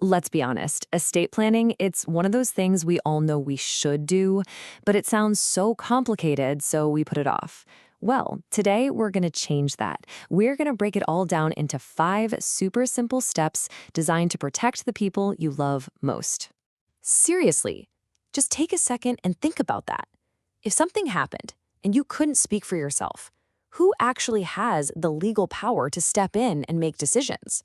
Let's be honest, estate planning, it's one of those things we all know we should do, but it sounds so complicated, so we put it off. Well, today we're going to change that. We're going to break it all down into 5 super simple steps designed to protect the people you love most. Seriously, just take a second and think about that. If something happened and you couldn't speak for yourself, who actually has the legal power to step in and make decisions?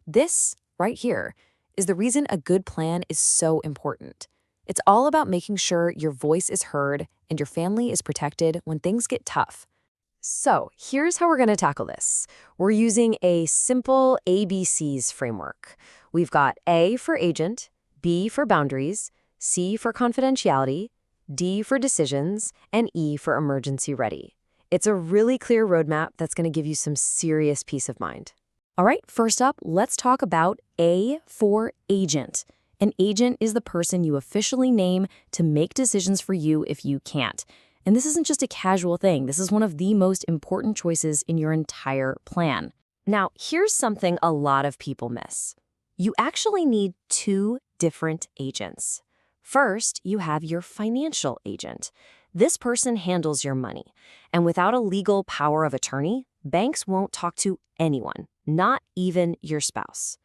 This, right here, is the reason a good plan is so important. It's all about making sure your voice is heard and your family is protected when things get tough. So here's how we're going to tackle this. We're using a simple ABCs framework. We've got A for agent, B for boundaries, C for confidentiality, D for decisions, and E for emergency ready. It's a really clear roadmap that's going to give you some serious peace of mind. All right, first up, let's talk about A for agent. An agent is the person you officially name to make decisions for you if you can't. And this isn't just a casual thing. This is one of the most important choices in your entire plan. Now, here's something a lot of people miss. You actually need 2 different agents. First, you have your financial agent. This person handles your money. And without a legal power of attorney, banks won't talk to anyone, not even your spouse.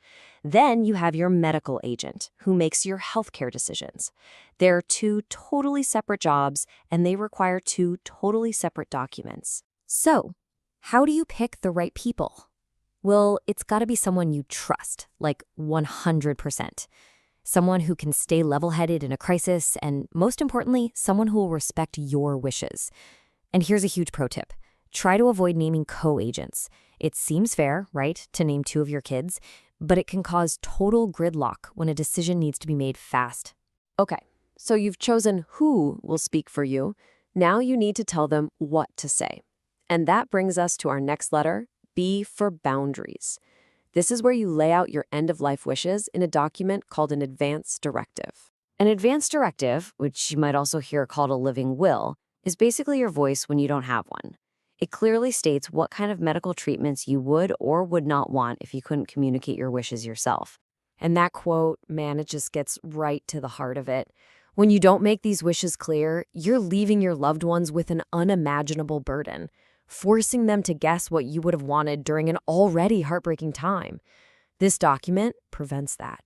Then you have your medical agent, who makes your healthcare decisions. They're 2 totally separate jobs, and they require 2 totally separate documents. So, how do you pick the right people? Well, it's got to be someone you trust, like 100%. Someone who can stay level-headed in a crisis, and most importantly, someone who will respect your wishes. And here's a huge pro tip. Try to avoid naming co-agents. It seems fair, right, to name 2 of your kids, but it can cause total gridlock when a decision needs to be made fast. Okay, so you've chosen who will speak for you. Now you need to tell them what to say. And that brings us to our next letter, B for boundaries. This is where you lay out your end-of-life wishes in a document called an Advance Directive. An Advance Directive, which you might also hear called a living will, is basically your voice when you don't have one. It clearly states what kind of medical treatments you would or would not want if you couldn't communicate your wishes yourself. And that quote, man, it just gets right to the heart of it. When you don't make these wishes clear, you're leaving your loved ones with an unimaginable burden, forcing them to guess what you would have wanted during an already heartbreaking time. This document prevents that.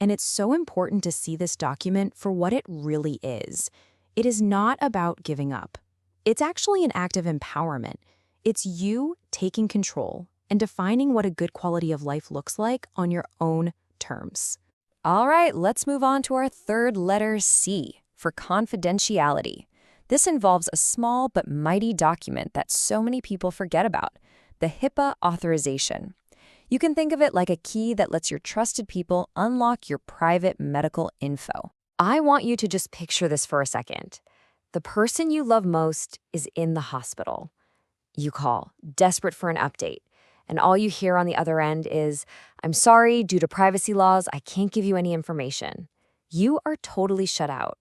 And it's so important to see this document for what it really is. It is not about giving up. It's actually an act of empowerment. It's you taking control and defining what a good quality of life looks like on your own terms. All right, let's move on to our third letter, C, for confidentiality. This involves a small but mighty document that so many people forget about, the HIPAA authorization. You can think of it like a key that lets your trusted people unlock your private medical info. I want you to just picture this for a second. The person you love most is in the hospital. You call, desperate for an update, and all you hear on the other end is, "I'm sorry, due to privacy laws, I can't give you any information." You are totally shut out.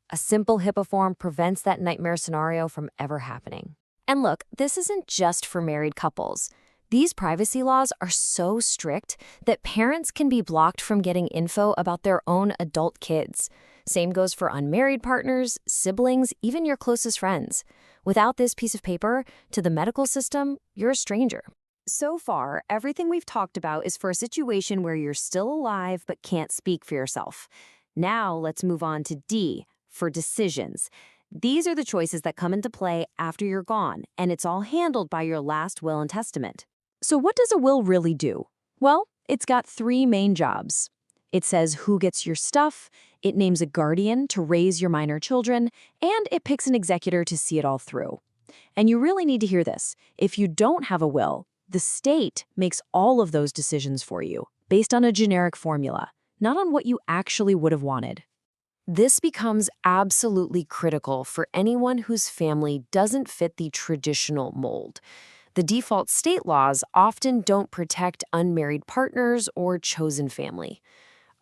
A simple HIPAA form prevents that nightmare scenario from ever happening. And look, this isn't just for married couples. These privacy laws are so strict that parents can be blocked from getting info about their own adult kids. Same goes for unmarried partners, siblings, even your closest friends. Without this piece of paper, to the medical system, you're a stranger. So far, everything we've talked about is for a situation where you're still alive but can't speak for yourself. Now let's move on to D, for decisions. These are the choices that come into play after you're gone, and it's all handled by your last will and testament. So what does a will really do? Well, it's got 3 main jobs. It says who gets your stuff, it names a guardian to raise your minor children, and it picks an executor to see it all through. And you really need to hear this. If you don't have a will, the state makes all of those decisions for you, based on a generic formula, not on what you actually would have wanted. This becomes absolutely critical for anyone whose family doesn't fit the traditional mold. The default state laws often don't protect unmarried partners or chosen family.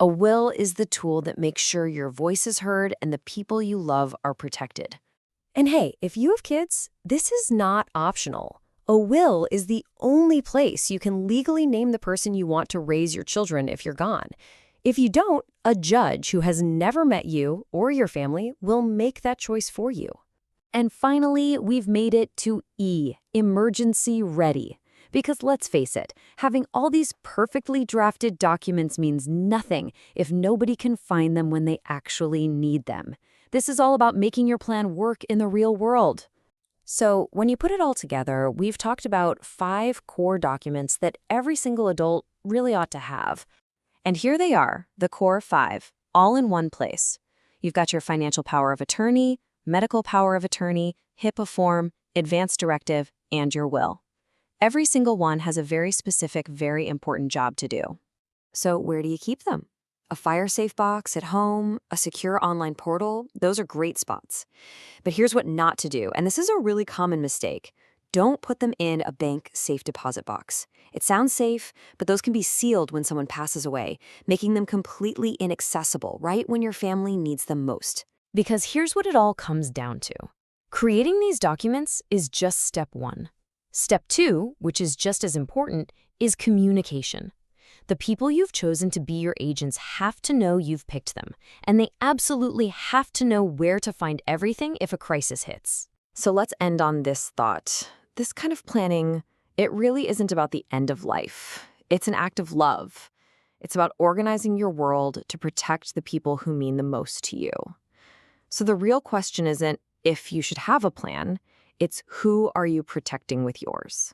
A will is the tool that makes sure your voice is heard and the people you love are protected. And hey, if you have kids, this is not optional. A will is the only place you can legally name the person you want to raise your children if you're gone. If you don't, a judge who has never met you or your family will make that choice for you. And finally, we've made it to E, emergency ready. Because let's face it, having all these perfectly drafted documents means nothing if nobody can find them when they actually need them. This is all about making your plan work in the real world. So, when you put it all together, we've talked about 5 core documents that every single adult really ought to have. And here they are, the core 5, all in one place. You've got your financial power of attorney, medical power of attorney, HIPAA form, advance directive, and your will. Every single one has a very specific, very important job to do. So where do you keep them? A fire-safe box at home, a secure online portal, those are great spots. But here's what not to do, and this is a really common mistake. Don't put them in a bank safe deposit box. It sounds safe, but those can be sealed when someone passes away, making them completely inaccessible right when your family needs them most. Because here's what it all comes down to. Creating these documents is just step 1. Step 2, which is just as important, is communication. The people you've chosen to be your agents have to know you've picked them, and they absolutely have to know where to find everything if a crisis hits. So let's end on this thought. This kind of planning, it really isn't about the end of life. It's an act of love. It's about organizing your world to protect the people who mean the most to you. So the real question isn't if you should have a plan, it's who are you protecting with yours?